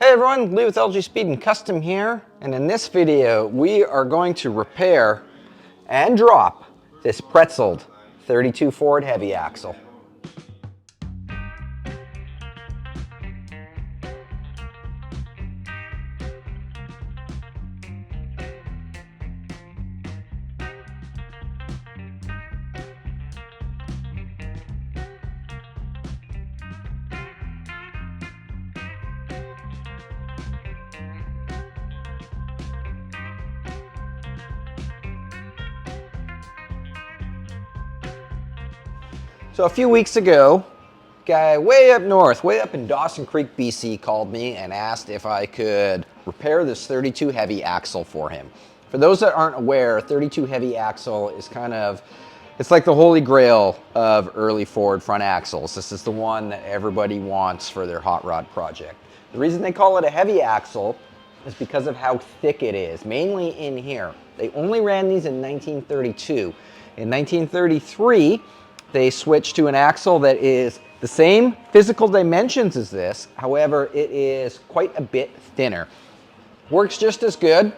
Hey everyone, Lee with LG Speed and Custom here, and in this video we are going to repair and drop this pretzeled 32 Ford heavy axle. So a few weeks ago, a guy way up north, way up in Dawson Creek, BC, called me and asked if I could repair this 32 heavy axle for him. For those that aren't aware, 32 heavy axle is it's like the holy grail of early Ford front axles. This is the one that everybody wants for their hot rod project. The reason they call it a heavy axle is because of how thick it is, mainly in here. They only ran these in 1932. In 1933, they switched to an axle that is the same physical dimensions as this, however, it is quite a bit thinner. Works just as good.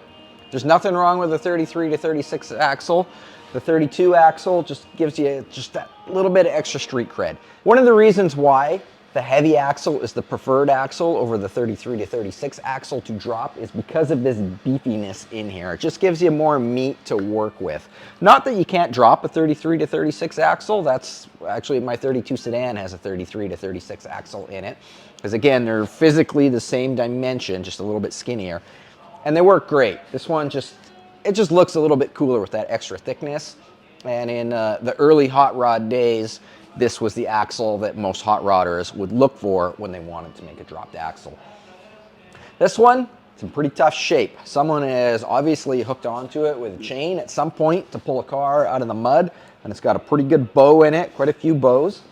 There's nothing wrong with the 33 to 36 axle. The 32 axle just gives you just that little bit of extra street cred. One of the reasons why the heavy axle is the preferred axle over the 33 to 36 axle to drop is because of this beefiness in here. It just gives you more meat to work with. Not that you can't drop a 33 to 36 axle. That's actually my 32 sedan has a 33 to 36 axle in it. Because again, they're physically the same dimension, just a little bit skinnier. And they work great. This one it just looks a little bit cooler with that extra thickness. And in the early hot rod days, this was the axle that most hot rodders would look for when they wanted to make a dropped axle. This one, it's in pretty tough shape. Someone has obviously hooked onto it with a chain at some point to pull a car out of the mud, and it's got a pretty good bow in it, quite a few bows.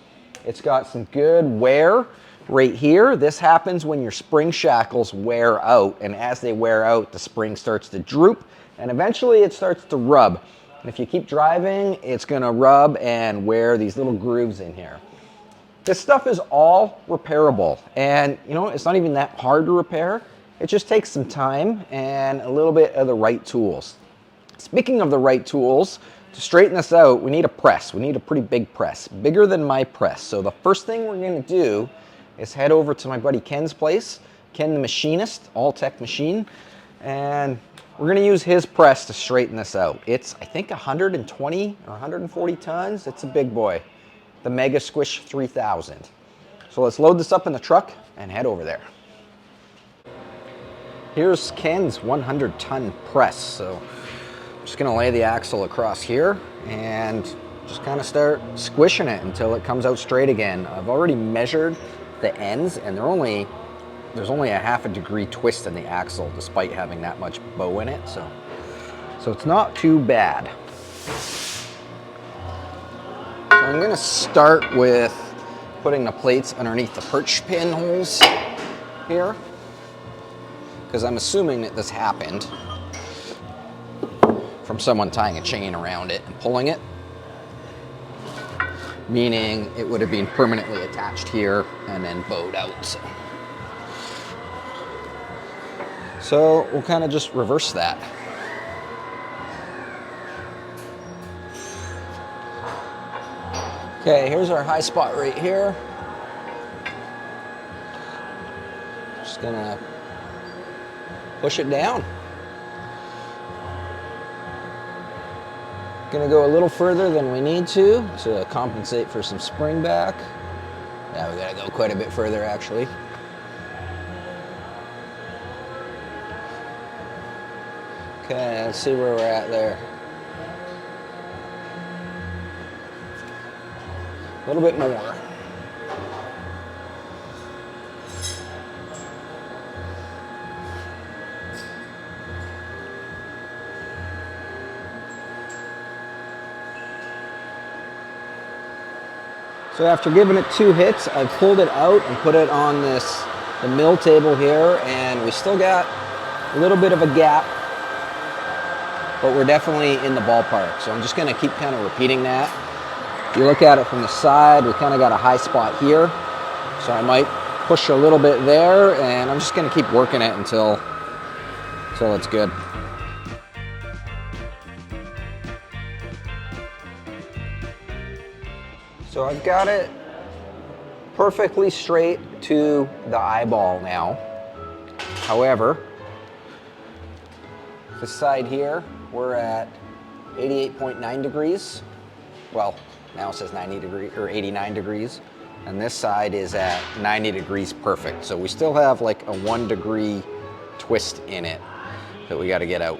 It's got some good wear right here. This happens when your spring shackles wear out, and as they wear out, the spring starts to droop, and eventually it starts to rub. And if you keep driving, it's gonna rub and wear these little grooves in here. This stuff is all repairable, and you know, it's not even that hard to repair. It just takes some time and a little bit of the right tools. Speaking of the right tools, to straighten this out, we need a press. We need a pretty big press, bigger than my press. So the first thing we're gonna do is head over to my buddy Ken's place, Ken the Machinist, All Tech Machine, and we're gonna use his press to straighten this out. It's, I think, 120 or 140 tons. It's a big boy, the Mega Squish 3000. So let's load this up in the truck and head over there. Here's Ken's 100-ton press. So I'm just gonna lay the axle across here and just kind of start squishing it until it comes out straight again. I've already measured the ends, and there's only a half a degree twist in the axle despite having that much bow in it, so it's not too bad. So I'm gonna start with putting the plates underneath the perch pin holes here, because I'm assuming that this happened from someone tying a chain around it and pulling it, meaning it would have been permanently attached here and then bowed out. So we'll kind of just reverse that. Okay, here's our high spot right here. Just gonna push it down. Gonna go a little further than we need to compensate for some spring back. Yeah, we gotta go quite a bit further actually. Okay, let's see where we're at there. A little bit more. So after giving it 2 hits, I pulled it out and put it on the mill table here, and we still got a little bit of a gap, but we're definitely in the ballpark. So I'm just gonna keep kind of repeating that. If you look at it from the side, we kind of got a high spot here. So I might push a little bit there, and I'm just gonna keep working it until it's good. So I've got it perfectly straight to the eyeball now. However, this side here, we're at 88.9 degrees. Well, now it says 90 degrees or 89 degrees. And this side is at 90 degrees perfect. So we still have like a 1 degree twist in it that we got to get out.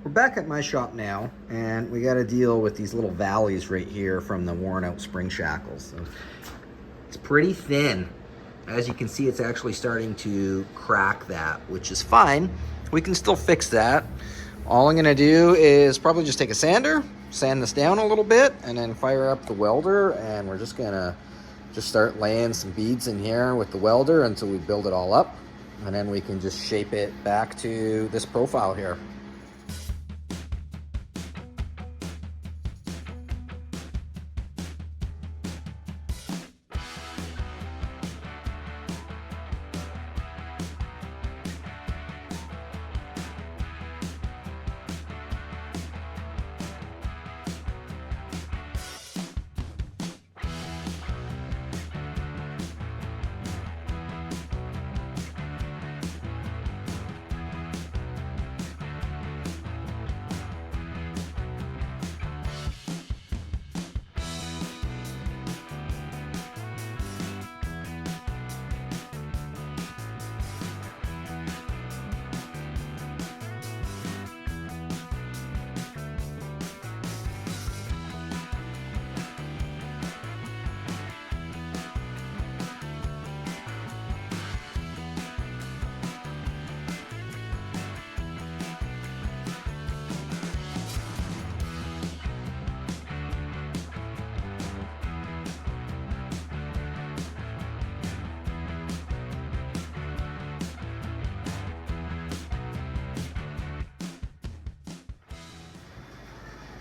We're back at my shop now, and we got to deal with these little valleys right here from the worn out spring shackles. So it's pretty thin. As you can see, it's actually starting to crack that, which is fine. We can still fix that. All I'm gonna do is probably just take a sander, sand this down a little bit, and then fire up the welder, and we're just gonna start laying some beads in here with the welder until we build it all up, and then we can just shape it back to this profile here.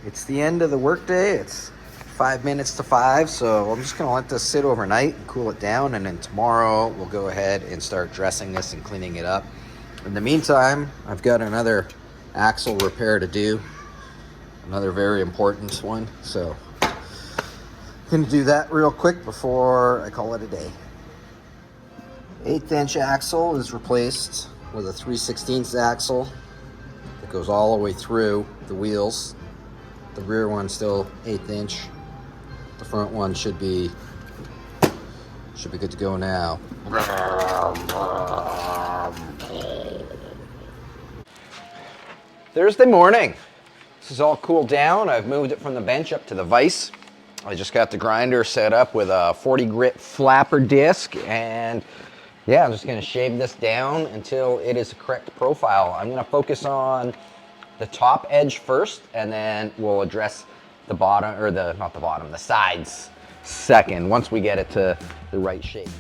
It's the end of the workday. It's 5 minutes to 5, so I'm just gonna let this sit overnight and cool it down, and then tomorrow we'll go ahead and start dressing this and cleaning it up. In the meantime, I've got another axle repair to do, another very important one, so Gonna do that real quick before I call it a day. 1/8 inch axle is replaced with a 3/16 axle that goes all the way through the wheels. The rear one's still 1/8 inch. The front one should be good to go now. Thursday morning. This is all cooled down. I've moved it from the bench up to the vise. I just got the grinder set up with a 40 grit flapper disc, and yeah, I'm just gonna shave this down until it is a correct profile. I'm gonna focus on the top edge first, and then we'll address the bottom, or not the bottom, the sides second, once we get it to the right shape.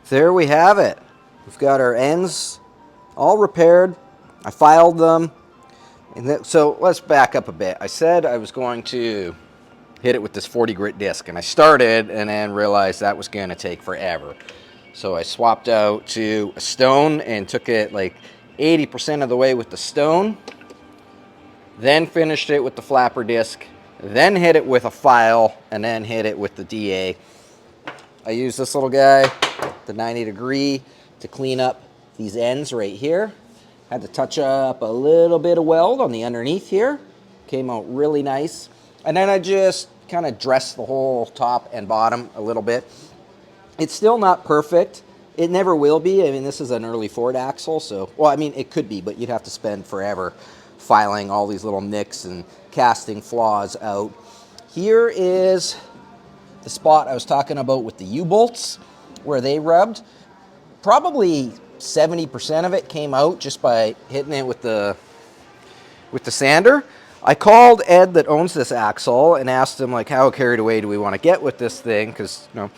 There we have it. We've got our ends all repaired. I filed them. So let's back up a bit. I said I was going to hit it with this 40 grit disc, and I started and then realized that was going to take forever. So I swapped out to a stone and took it like 80% of the way with the stone, then finished it with the flapper disc, then hit it with a file, and then hit it with the DA. I used this little guy, the 90 degree, to clean up these ends right here. Had to touch up a little bit of weld on the underneath here. Came out really nice. And then I just kind of dressed the whole top and bottom a little bit. It's still not perfect. It never will be. I mean, this is an early Ford axle, so, well, I mean, it could be, but you'd have to spend forever filing all these little nicks and casting flaws out. Here is the spot I was talking about with the U-bolts, where they rubbed. Probably 70% of it came out just by hitting it with the sander. I called Ed that owns this axle and asked him, like, how carried away do we want to get with this thing? Because, you know,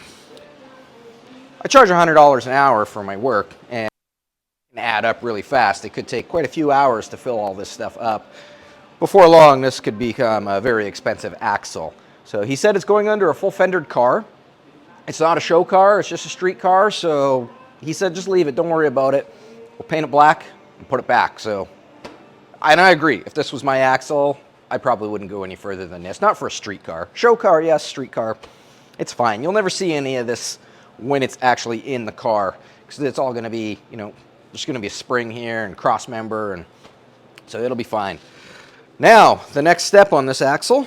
I charge $100 an hour for my work, and it can add up really fast. It could take quite a few hours to fill all this stuff up. Before long, this could become a very expensive axle. So he said it's going under a full fendered car. It's not a show car, it's just a street car. So he said, just leave it, don't worry about it. We'll paint it black and put it back. So, and I agree, if this was my axle, I probably wouldn't go any further than this. Not for a street car. Show car, yes, street car. It's fine. You'll never see any of this when it's actually in the car, because it's all gonna be, you know, there's gonna be a spring here and cross member, and so it'll be fine. Now, the next step on this axle,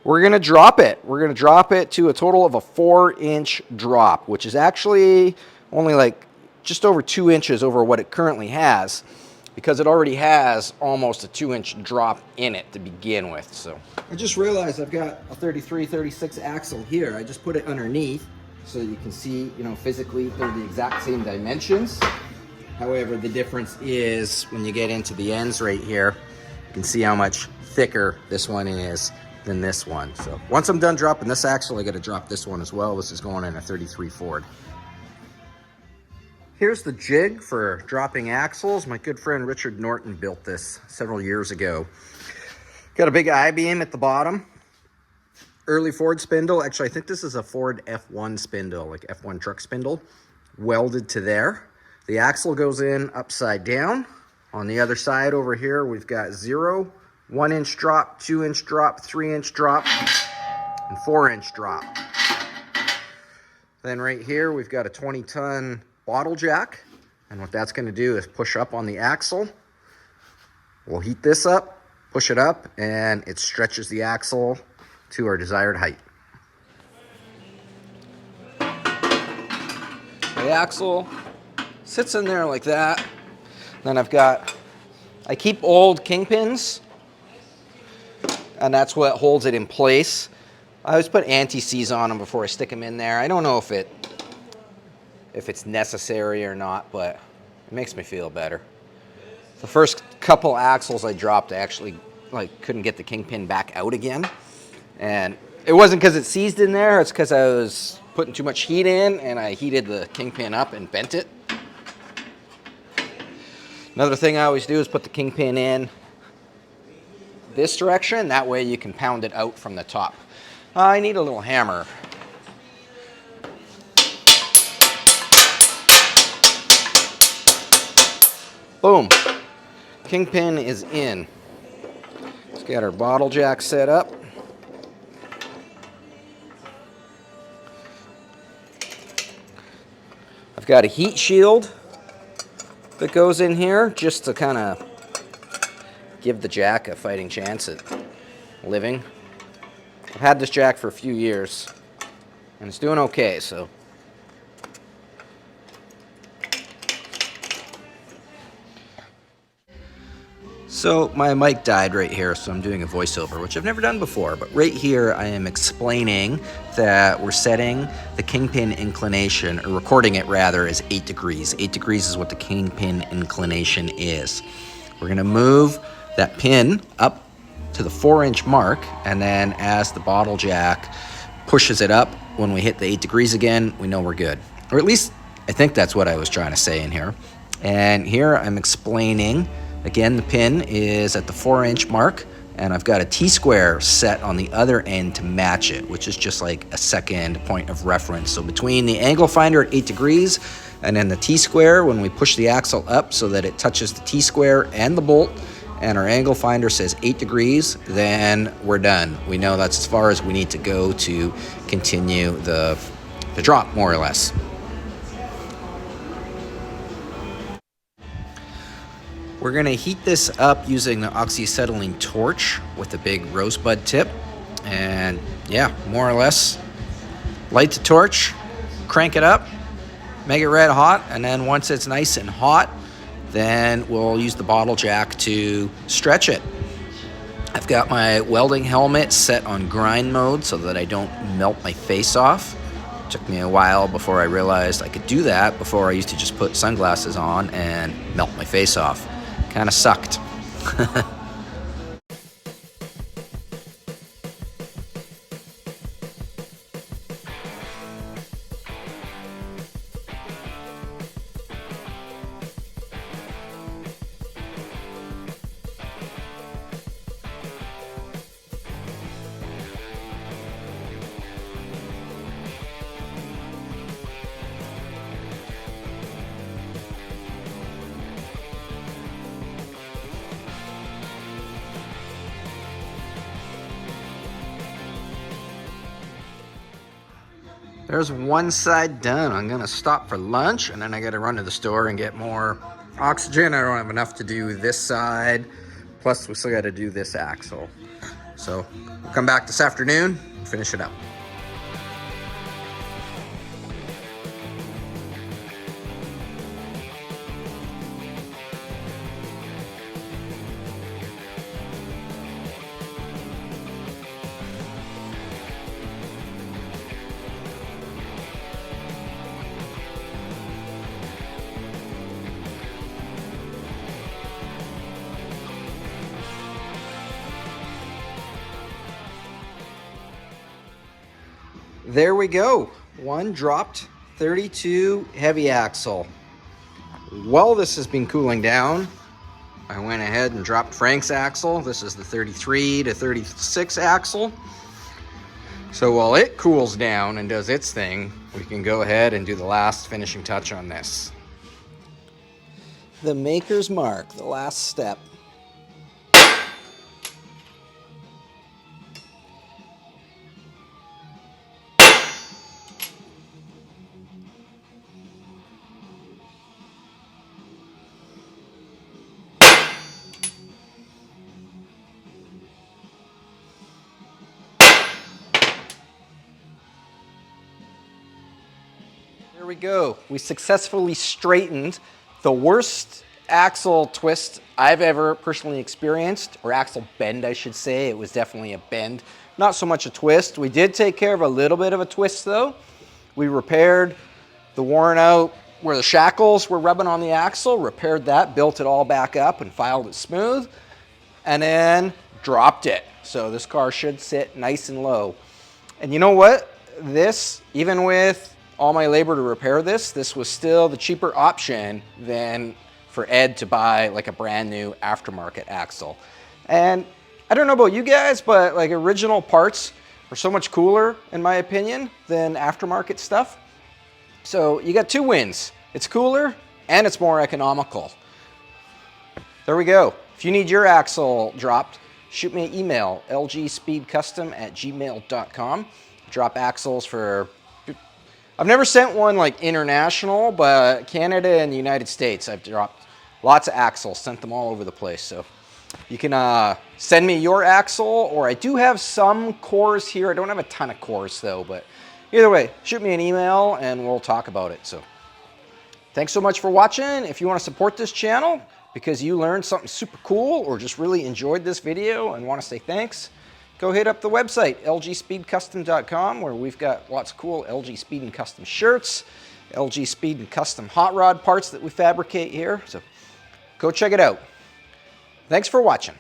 we're gonna drop it. We're gonna drop it to a total of a 4-inch drop, which is actually only like just over 2 inches over what it currently has, because it already has almost a 2-inch drop in it to begin with. So I just realized I've got a 33-36 axle here. I just put it underneath so you can see, you know, physically they're the exact same dimensions. However, the difference is when you get into the ends right here, you can see how much thicker this one is than this one. So once I'm done dropping this axle, I got to drop this one as well. This is going in a 33 Ford. Here's the jig for dropping axles. My good friend Richard Norton built this several years ago. Got a big I-beam at the bottom. Early Ford spindle. Actually, I think this is a Ford F1 spindle, like F1 truck spindle, welded to there. The axle goes in upside down. On the other side over here, we've got 0, 1 inch drop, 2 inch drop, 3 inch drop, and 4 inch drop. Then right here, we've got a 20-ton bottle jack. And what that's gonna do is push up on the axle. We'll heat this up, push it up, and it stretches the axle to our desired height. The axle sits in there like that. Then I keep old kingpins, and that's what holds it in place. I always put anti-seize on them before I stick them in there. I don't know if it's necessary or not, but it makes me feel better. The first couple axles I dropped, I actually couldn't get the kingpin back out again. And it wasn't because it seized in there, it's because I was putting too much heat in and I heated the kingpin up and bent it. Another thing I always do is put the kingpin in this direction. That way you can pound it out from the top. I need a little hammer. Boom. Kingpin is in. Let's get our bottle jack set up. I've got a heat shield that goes in here just to kind of give the jack a fighting chance at living. I've had this jack for a few years and it's doing okay, so. So my mic died right here, so I'm doing a voiceover, which I've never done before. But right here, I am explaining that we're setting the kingpin inclination, or recording it rather, as 8 degrees. 8 degrees is what the kingpin inclination is. We're gonna move that pin up to the 4-inch mark, and then as the bottle jack pushes it up, when we hit the 8 degrees again, we know we're good. Or at least, I think that's what I was trying to say in here. And here I'm explaining, again, the pin is at the 4-inch mark, and I've got a T-square set on the other end to match it, which is just like a second point of reference. So between the angle finder at 8 degrees and then the T-square, when we push the axle up so that it touches the T-square and the bolt, and our angle finder says 8 degrees, then we're done. We know that's as far as we need to go to continue the drop, more or less. We're gonna heat this up using the oxyacetylene torch with a big rosebud tip. And yeah, more or less, light the torch, crank it up, make it red hot, and then once it's nice and hot, then we'll use the bottle jack to stretch it. I've got my welding helmet set on grind mode so that I don't melt my face off. It took me a while before I realized I could do that. Before, I used to just put sunglasses on and melt my face off. Kind of sucked. There's one side done. I'm gonna stop for lunch and then I gotta run to the store and get more oxygen. I don't have enough to do this side. Plus we still gotta do this axle. So we'll come back this afternoon and finish it up. There we go. One dropped 32 heavy axle. While this has been cooling down, I went ahead and dropped Frank's axle. This is the 33 to 36 axle. So while it cools down and does its thing, we can go ahead and do the last finishing touch on this. The maker's mark, the last step. There we go. We successfully straightened the worst axle twist I've ever personally experienced, or axle bend, I should say. It was definitely a bend, not so much a twist. We did take care of a little bit of a twist though. We repaired the worn out where the shackles were rubbing on the axle, repaired that, built it all back up and filed it smooth, and then dropped it. So this car should sit nice and low. And you know what? This, even with all my labor to repair this, this was still the cheaper option than for Ed to buy like a brand new aftermarket axle. And I don't know about you guys, but like original parts are so much cooler in my opinion than aftermarket stuff. So you got two wins. It's cooler and it's more economical. There we go. If you need your axle dropped, shoot me an email, lgspeedcustom@gmail.com. Drop axles for, I've never sent one like international, but Canada and the United States, I've dropped lots of axles, sent them all over the place. So you can send me your axle, or I do have some cores here. I don't have a ton of cores though, but either way, shoot me an email and we'll talk about it. So thanks so much for watching. If you want to support this channel because you learned something super cool or just really enjoyed this video and want to say thanks, go hit up the website, lgspeedcustom.com, where we've got lots of cool LG Speed and Custom shirts, LG Speed and Custom hot rod parts that we fabricate here. So go check it out. Thanks for watching.